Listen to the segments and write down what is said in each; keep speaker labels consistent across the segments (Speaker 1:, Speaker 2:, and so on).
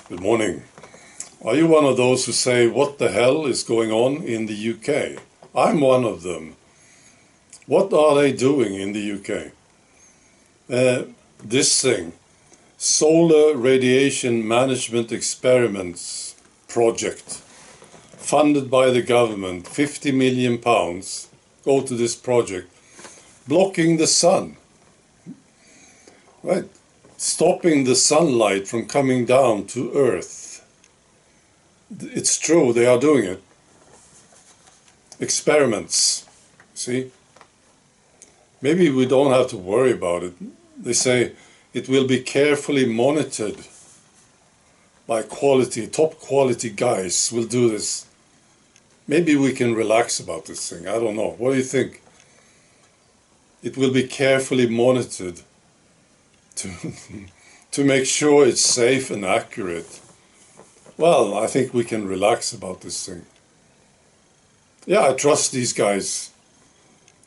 Speaker 1: Good morning. Are you one of those who say, what the hell is going on in the UK? I'm one of them. What are they doing in the UK? This thing, Solar Radiation Management Experiments Project, funded by the government, £50 million, go to this project, blocking the sun, right? Stopping the sunlight from coming down to Earth. It's true, they are doing it. Experiments, see? Maybe we don't have to worry about it. They say it will be carefully monitored by top quality guys will do this. Maybe we can relax about this thing, I don't know. What do you think? It will be carefully monitored to make sure it's safe and accurate. Well, I think we can relax about this thing. Yeah, I trust these guys.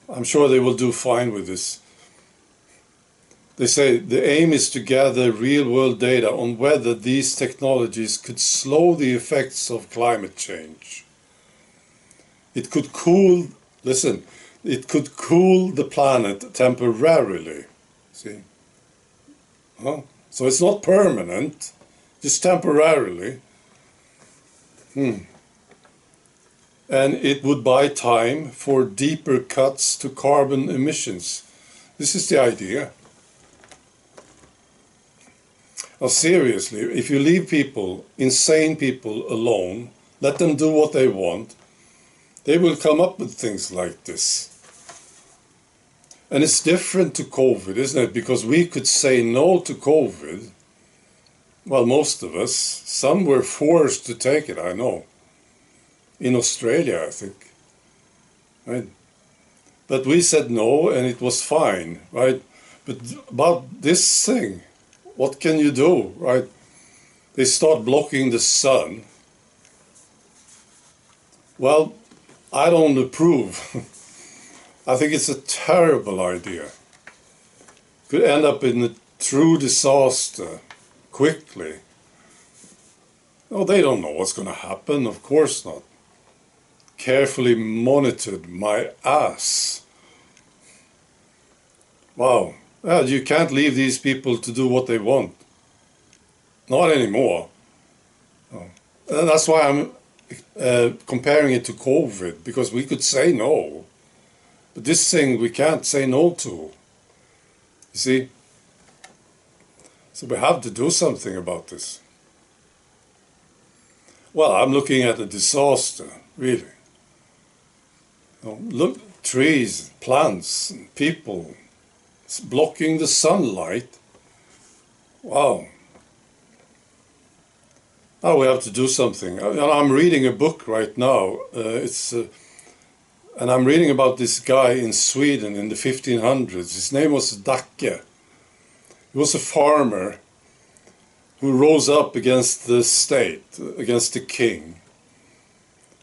Speaker 1: I'm sure they will do fine with this. They say the aim is to gather real-world data on whether these technologies could slow the effects of climate change. It could cool, listen, it could cool the planet temporarily. See? Huh? So it's not permanent, just temporarily. And it would buy time for deeper cuts to carbon emissions. This is the idea. Now seriously, if you leave people, insane people alone, let them do what they want, they will come up with things like this. And it's different to COVID, isn't it? Because we could say no to COVID. Well, most of us. Some were forced to take it, I know. In Australia, I think. Right? But we said no, and it was fine, right? But about this thing, what can you do, right? They start blocking the sun. Well, I don't approve. I think it's a terrible idea. Could end up in a true disaster quickly. No, they don't know what's going to happen, of course not. Carefully monitored my ass. Wow. Well, you can't leave these people to do what they want. Not anymore. No. And that's why I'm comparing it to COVID, because we could say no. But this thing we can't say no to. You see? So we have to do something about this. Well, I'm looking at a disaster, really. You know, look, trees, plants, people, it's blocking the sunlight. Wow. Now we have to do something. I'm reading a book right now. And I'm reading about this guy in Sweden in the 1500s. His name was Dacke. He was a farmer who rose up against the state, against the king.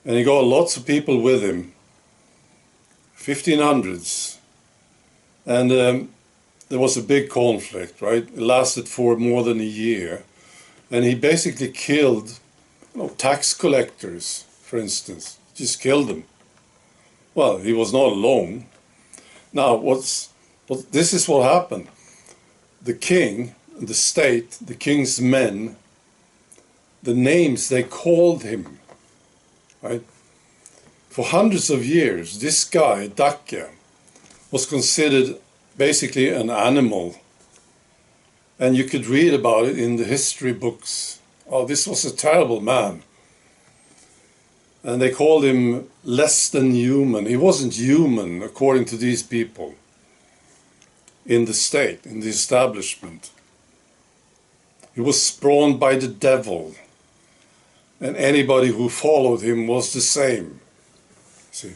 Speaker 1: And he got lots of people with him. 1500s. And there was a big conflict, right? It lasted for more than a year. And he basically killed tax collectors, for instance. Just killed them. Well, he was not alone. Now, this is what happened. The king, the state, the king's men, the names they called him, right? For hundreds of years, this guy, Dacke, was considered basically an animal. And you could read about it in the history books. Oh, this was a terrible man. And they called him less than human. He wasn't human, according to these people in the state, in the establishment. He was spawned by the devil. And anybody who followed him was the same. See?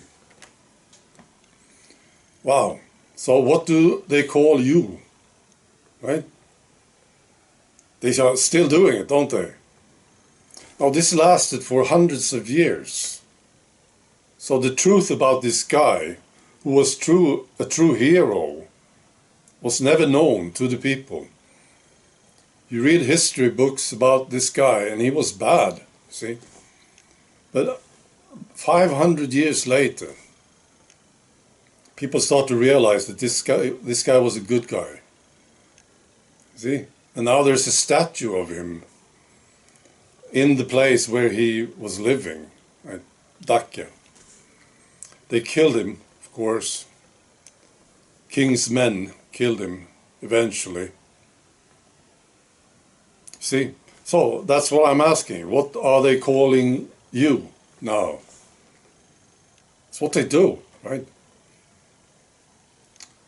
Speaker 1: Wow. So what do they call you? Right? They are still doing it, don't they? Now this lasted for hundreds of years. So the truth about this guy, who was a true hero, was never known to the people. You read history books about this guy, and he was bad, see? But 500 years later, people start to realize that this guy was a good guy. See? And now there's a statue of him in the place where he was living, at Dacke. They killed him, of course. King's men killed him eventually. See? So that's what I'm asking. What are they calling you now? It's what they do, right?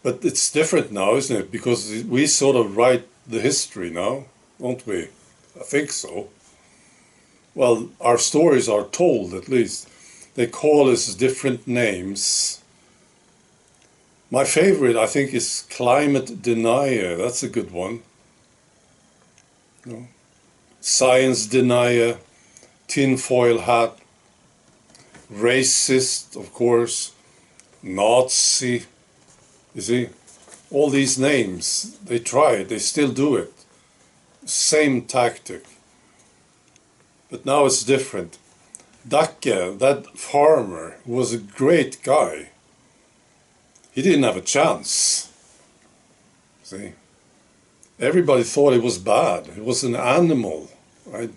Speaker 1: But it's different now, isn't it? Because we sort of write the history now, don't we? I think so. Well, our stories are told, at least. They call us different names. My favorite, I think, is climate denier. That's a good one. No. Science denier, tinfoil hat, racist, of course, Nazi. You see, all these names, they try it, they still do it. Same tactic. But now it's different. Dacke, that farmer, was a great guy. He didn't have a chance. See? Everybody thought he was bad. He was an animal, right?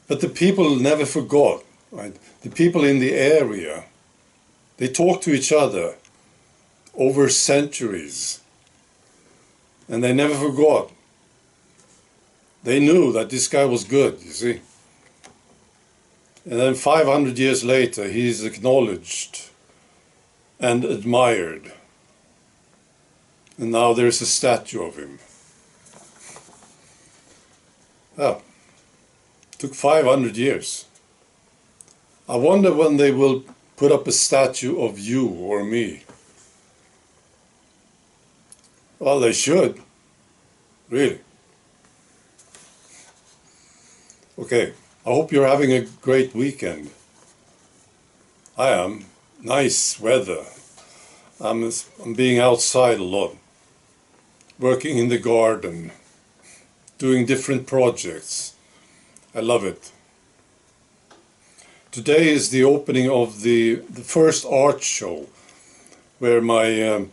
Speaker 1: But the people never forgot, right? The people in the area, they talked to each other over centuries. And they never forgot. They knew that this guy was good, you see. And then 500 years later, he's acknowledged and admired. And now there's a statue of him. Yeah. Took 500 years. I wonder when they will put up a statue of you or me. Well, they should. Really. Okay. I hope you're having a great weekend. I am. Nice weather. I'm being outside a lot. Working in the garden. Doing different projects. I love it. Today is the opening of the first art show where my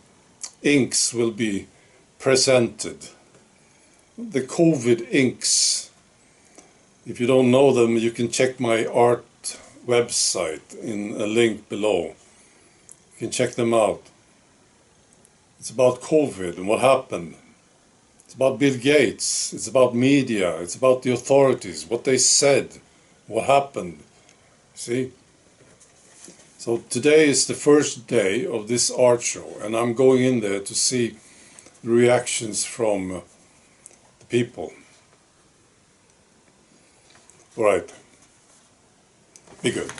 Speaker 1: inks will be presented. The COVID inks. If you don't know them, you can check my art website in a link below. You can check them out. It's about COVID and what happened. It's about Bill Gates. It's about media. It's about the authorities, what they said, what happened. See? So today is the first day of this art show, and I'm going in there to see the reactions from the people. All right. Be good.